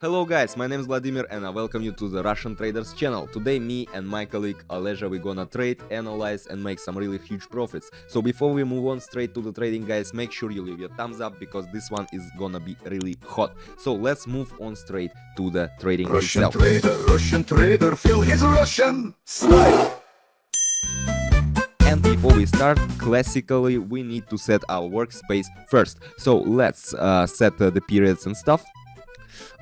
Hello guys, my name is Vladimir and I welcome you to the Russian Traders channel. Today me and my colleague Olezha we gonna trade, analyze and make some really huge profits. So before we move on straight to the trading guys, make sure you leave your thumbs up because this one is gonna be really hot. So let's move on straight to the trading itself. Russian trader, feel his Russian style. And before we start, classically we need to set our workspace first. So let's set the periods and stuff.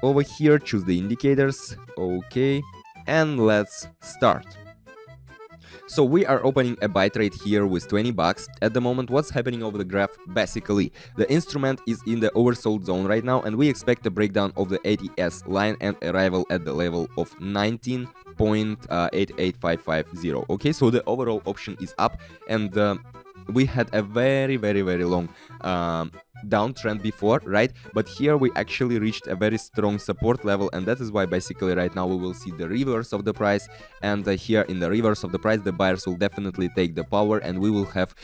Over here, choose the indicators, okay, and let's start. So we are opening a buy trade here with 20 bucks. At the moment, what's happening over the graph? Basically, the instrument is in the oversold zone right now, and we expect a breakdown of the ATS line and arrival at the level of 19.88550. Okay, so the overall option is up, and we had a very long downtrend before, right? But here we actually reached a very strong support level, and that is why basically right now we will see the reverse of the price. And here in the reverse of the price, the buyers will definitely take the power, and we will have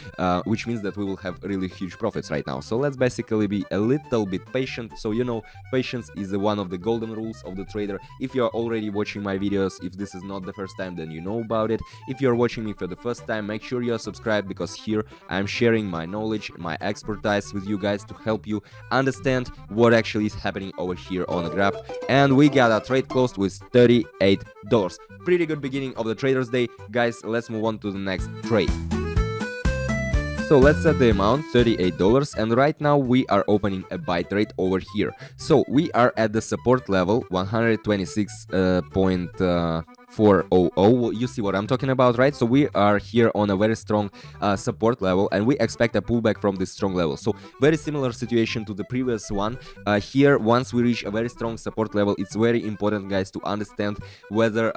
which means that we will have really huge profits right now. So let's basically be a little bit patient. So you know, patience is one of the golden rules of the trader. If you are already watching my videos, if this is not the first time, then you know about it. If you are watching me for the first time, make sure you are subscribed, because here I'm sharing my knowledge, my expertise with you guys to help you understand what actually is happening over here on the graph. And we got a trade closed with $38. Pretty good beginning of the traders day. Guys, let's move on to the next trade. So let's set the amount, $38, and right now we are opening a buy trade over here. So we are at the support level 126.400. You see what I'm talking about, right? So we are here on a very strong support level, and we expect a pullback from this strong level. So very similar situation to the previous one. Here, once we reach a very strong support level, it's very important, guys, to understand whether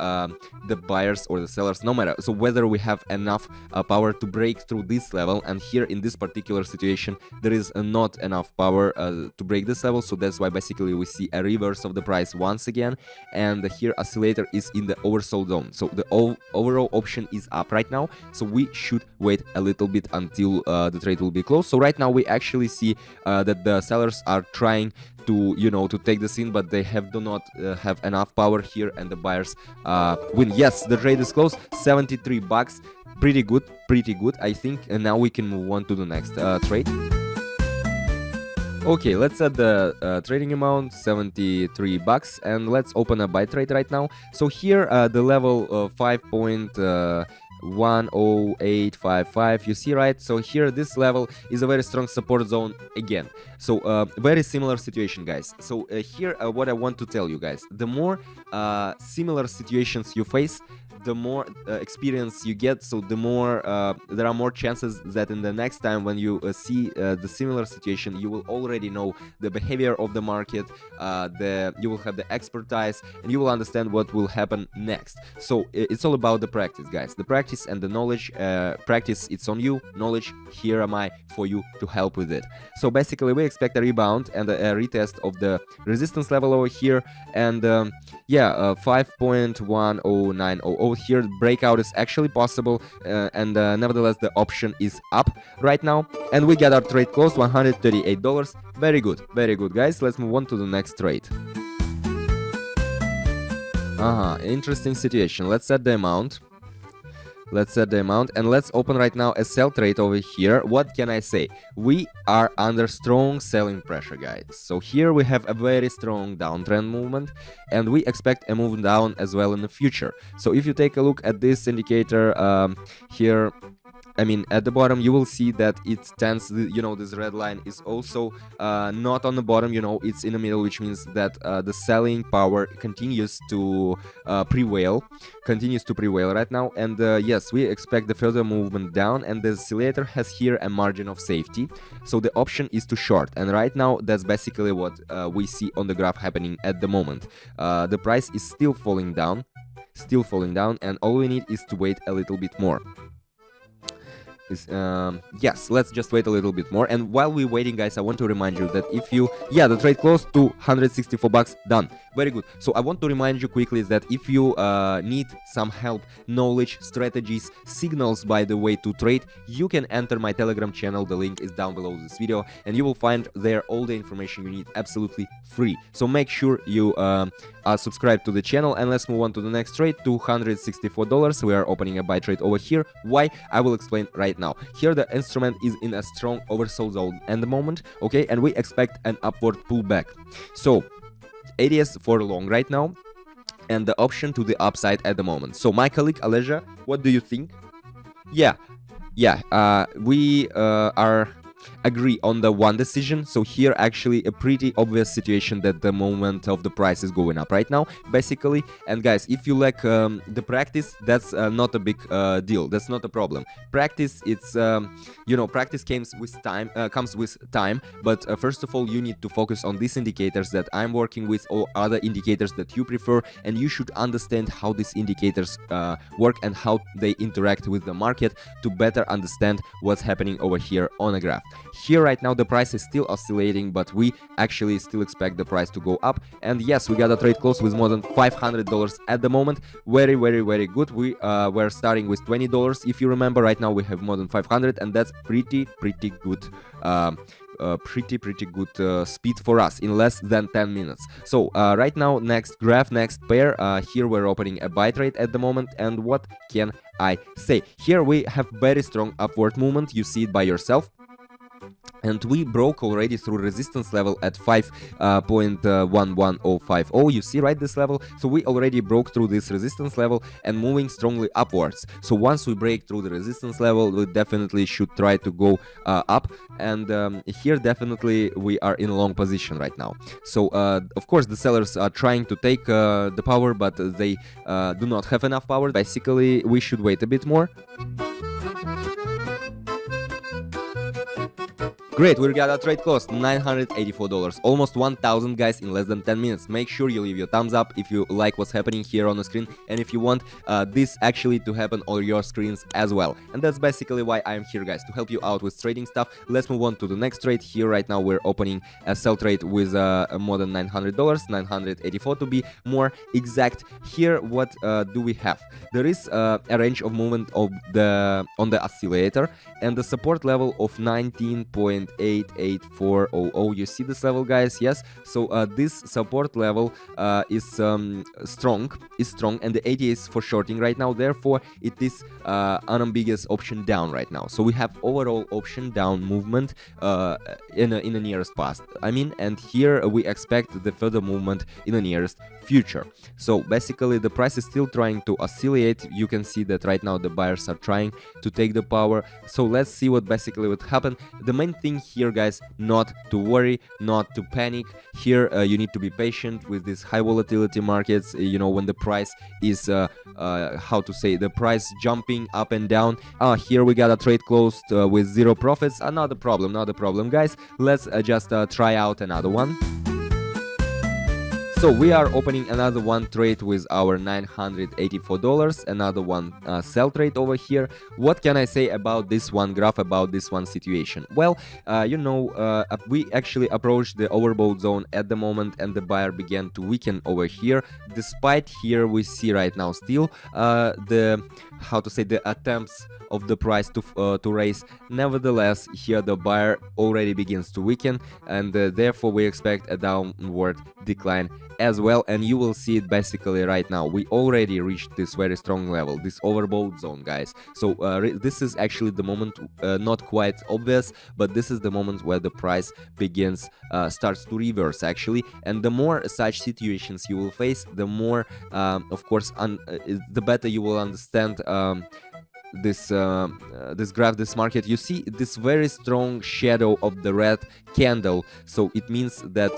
the buyers or the sellers, no matter, so whether we have enough power to break through this level. And here in this particular situation, there is not enough power to break this level. So that's why basically we see a reverse of the price once again, and here oscillator is in the oversold zone. So the overall option is up right now, so we should wait a little bit until the trade will be closed. So right now we actually see that the sellers are trying to, you know, to take this in, but they do not have enough power here, and the buyers win. Yes, the trade is closed, 73 bucks. Pretty good, I think. And now we can move on to the next trade. Okay, let's set the trading amount, 73 bucks, and let's open a buy trade right now. So here the level 5.10855, you see, right? So here this level is a very strong support zone again. So very similar situation, guys. So here what I want to tell you guys, the more similar situations you face, the more experience you get, so the more there are more chances that in the next time when you see the similar situation, you will already know the behavior of the market, you will have the expertise, and you will understand what will happen next. So it's all about the practice, guys, the practice and the knowledge. Practice, it's on you. Knowledge, here am I for you to help with it. So basically we expect a rebound and a retest of the resistance level over here, and 5.10900. Here breakout is actually possible, and nevertheless the option is up right now, and we get our trade closed, $138. Very good, guys. Let's move on to the next trade. Interesting situation. Let's set the amount, and let's open right now a sell trade over here. What can I say? We are under strong selling pressure, guys. So here we have a very strong downtrend movement, and we expect a move down as well in the future. So if you take a look at this indicator here, I mean, at the bottom you will see that it tends, you know, this red line is also not on the bottom, you know, it's in the middle, which means that the selling power continues to prevail right now. And yes, we expect the further movement down, and the oscillator has here a margin of safety, so the option is to short. And right now that's basically what we see on the graph happening at the moment. The price is still falling down, and all we need is to wait a little bit more. Yes, let's just wait a little bit more. And while we're waiting, guys, I want to remind you that if you, yeah, the trade closed to 164 bucks, done. Very good. So I want to remind you quickly is that if you need some help, knowledge, strategies, signals, by the way, to trade, you can enter my Telegram channel. The link is down below this video, and you will find there all the information you need absolutely free. So make sure you subscribe to the channel, and let's move on to the next trade. $264. We are opening a buy trade over here. Why? I will explain right now. Here the instrument is in a strong oversold zone at the moment, okay, and we expect an upward pullback. So ADS for long right now, and the option to the upside at the moment. So my colleague Aleja, what do you think? Yeah, we are agree on the one decision. So here actually a pretty obvious situation that the moment of the price is going up right now, basically. And guys, if you lack the practice, that's not a big deal. That's not a problem. Practice, it's you know, practice comes with time, but first of all you need to focus on these indicators that I'm working with, or other indicators that you prefer, and you should understand how these indicators work and how they interact with the market to better understand what's happening over here on a graph. Here right now the price is still oscillating, but we actually still expect the price to go up. And yes, we got a trade close with more than $500 at the moment. Very good. We were starting with $20. If you remember, right now we have more than 500, and that's pretty good. Pretty good speed for us in less than 10 minutes. So right now, next graph, next pair, here we're opening a buy trade at the moment, and what can I say? Here we have very strong upward movement, you see it by yourself. And we broke already through resistance level at 5.11050. You see, right, this level? So we already broke through this resistance level and moving strongly upwards. So once we break through the resistance level, we definitely should try to go up. And here definitely we are in a long position right now. So of course the sellers are trying to take the power, but they do not have enough power. Basically, we should wait a bit more. Great, we got a trade cost $984, almost 1,000, guys, in less than 10 minutes. Make sure you leave your thumbs up if you like what's happening here on the screen, and if you want this actually to happen on your screens as well. And that's basically why I'm here, guys, to help you out with trading stuff. Let's move on to the next trade. Here right now we're opening a sell trade with more than $900, $984 to be more exact. Here what do we have? There is a range of movement of on the oscillator, and the support level of 19.88400. You see this level, guys? Yes. So this support level is strong, and the ADS for shorting right now. Therefore, it is unambiguous option down right now. So we have overall option down movement in the nearest past. I mean, and here we expect the further movement in the nearest future. So basically, the price is still trying to oscillate. You can see that right now the buyers are trying to take the power. So let's see what basically would happen. The main thing here, guys, not to worry, not to panic. Here you need to be patient with these high volatility markets. You know, when the price is how to say, the price jumping up and down. Here we got a trade closed with 0 profits. Not a problem, guys. Let's just try out another one. So we are opening another one trade with our $984, another one sell trade over here. What can I say about this one graph, about this one situation? Well, you know, we actually approached the overbought zone at the moment, and the buyer began to weaken over here. Despite here we see right now still the, how to say, the attempts of the price to raise. Nevertheless, here the buyer already begins to weaken, and therefore we expect a downward decline as well. And you will see it basically right now. We already reached this very strong level, this overbought zone, guys. So this is actually the moment, not quite obvious, but this is the moment where the price begins, starts to reverse actually. And the more such situations you will face, the more, of course, the better you will understand this graph, this market. You see this very strong shadow of the red candle, so it means that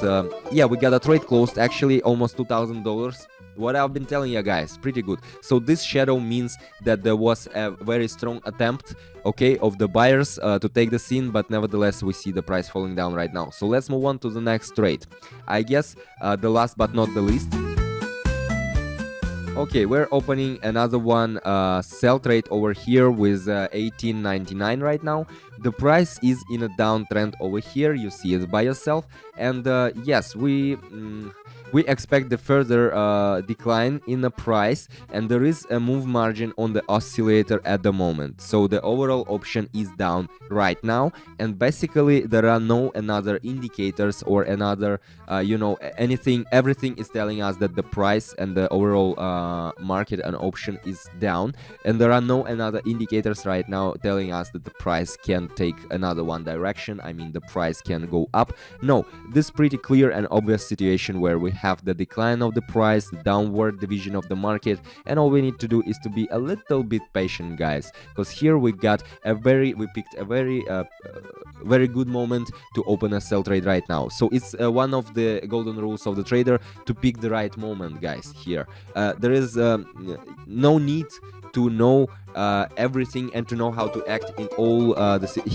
yeah, we got a trade closed actually almost $2,000. What I've been telling you guys, pretty good. So this shadow means that there was a very strong attempt, okay, of the buyers to take the scene, but nevertheless we see the price falling down right now. So let's move on to the next trade. I guess the last but not the least. Okay, we're opening another one sell trade over here with 18.99 right now. The price is in a downtrend over here, you see it by yourself. And yes, we expect the further decline in the price, and there is a move margin on the oscillator at the moment. So the overall option is down right now, and basically there are no another indicators or another everything is telling us that the price and the overall market and option is down, and there are no another indicators right now telling us that the price can take another one direction. I mean, the price can go up. No, this pretty clear and obvious situation where we have the decline of the price, the downward division of the market, and all we need to do is to be a little bit patient, guys, because here we picked a very good moment to open a sell trade right now. So it's one of the golden rules of the trader to pick the right moment, guys. Here there is no need to know everything and to know how to act in all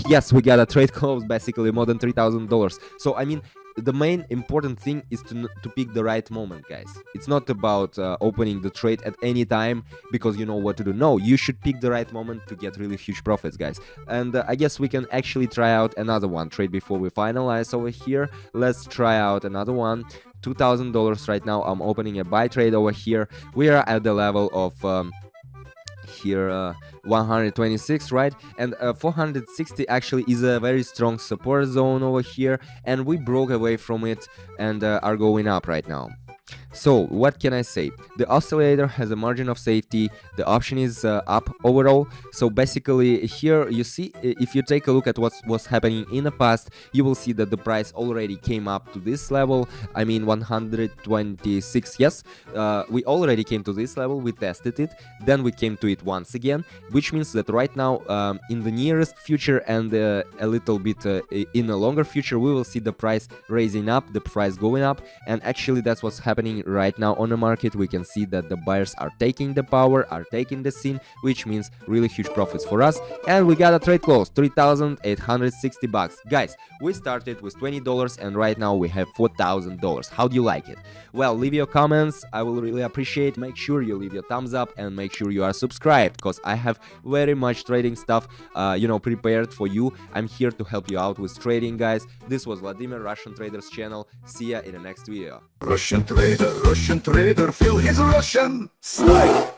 yes, we got a trade close, basically more than $3,000. So I mean, the main important thing is to pick the right moment, guys. It's not about opening the trade at any time because you know what to do. No, you should pick the right moment to get really huge profits, guys. And I guess we can actually try out another one trade before we finalize over here. Let's try out another one. $2,000 right now. I'm opening a buy trade over here. We are at the level of here 126, right? And 460 actually is a very strong support zone over here, and we broke away from it and are going up right now. So what can I say? The oscillator has a margin of safety. The option is up overall. So basically here you see, if you take a look at what was happening in the past, you will see that the price already came up to this level. I mean 126. Yes, we already came to this level. We tested it, then we came to it once again, which means that right now in the nearest future and a little bit in a longer future, we will see the price raising up, the price going up. And actually that's what's happening right now on the market. We can see that the buyers are taking the power, are taking the scene, which means really huge profits for us. And we got a trade close, $3,860. Guys, we started with $20 and right now we have $4,000. How do you like it? Well, leave your comments, I will really appreciate. Make sure you leave your thumbs up and make sure you are subscribed, because I have very much trading stuff prepared for you. I'm here to help you out with trading, guys. This was Vladimir, Russian Traders channel. See ya in the next video. Russian trader, feel his Russian style.